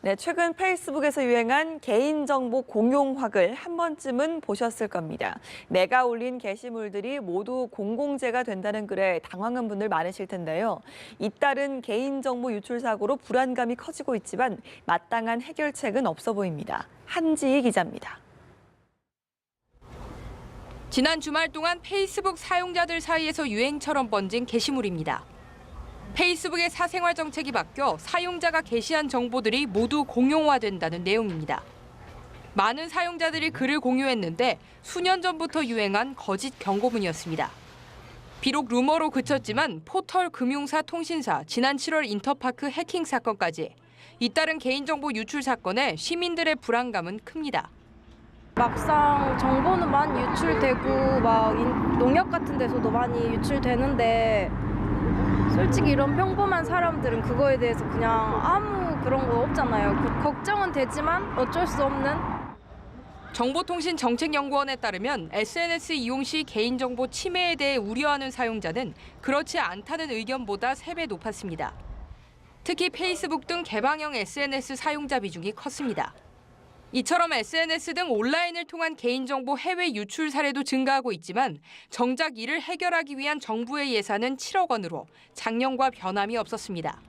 네, 최근 페이스북에서 유행한 개인정보 공용학을 한 번쯤은 보셨을 겁니다. 내가 올린 게시물들이 모두 공공재가 된다는 글에 당황한 분들 많으실 텐데요. 잇따른 개인정보 유출 사고로 불안감이 커지고 있지만 마땅한 해결책은 없어 보입니다. 한지희 기자입니다. 지난 주말 동안 페이스북 사용자들 사이에서 유행처럼 번진 게시물입니다. 페이스북의 사생활 정책이 바뀌어 사용자가 게시한 정보들이 모두 공용화된다는 내용입니다. 많은 사용자들이 글을 공유했는데 수년 전부터 유행한 거짓 경고문이었습니다. 비록 루머로 그쳤지만 포털 금융사 통신사 지난 7월 인터파크 해킹 사건까지 잇따른 개인정보 유출 사건에 시민들의 불안감은 큽니다. 막상 정보는 많이 유출되고 농협 같은 데서도 많이 유출되는데 솔직히 이런 평범한 사람들은 그거에 대해서 그냥 아무 그런 거 없잖아요. 걱정은 되지만 어쩔 수 없는. 정보통신정책연구원에 따르면 SNS 이용 시 개인정보 침해에 대해 우려하는 사용자는 그렇지 않다는 의견보다 3배 높았습니다. 특히 페이스북 등 개방형 SNS 사용자 비중이 컸습니다. 이처럼 SNS 등 온라인을 통한 개인정보 해외 유출 사례도 증가하고 있지만 정작 이를 해결하기 위한 정부의 예산은 7억 원으로 작년과 변함이 없었습니다.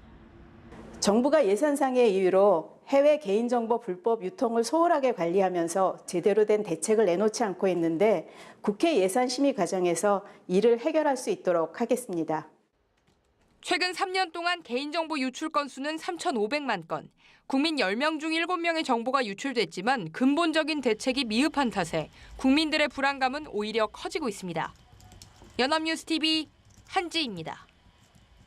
정부가 예산상의 이유로 해외 개인정보 불법 유통을 소홀하게 관리하면서 제대로 된 대책을 내놓지 않고 있는데 국회 예산심의 과정에서 이를 해결할 수 있도록 하겠습니다. 최근 3년 동안 개인정보 유출 건수는 3,500만 건. 국민 10명 중 7명의 정보가 유출됐지만 근본적인 대책이 미흡한 탓에 국민들의 불안감은 오히려 커지고 있습니다. 연합뉴스 TV 한지희입니다.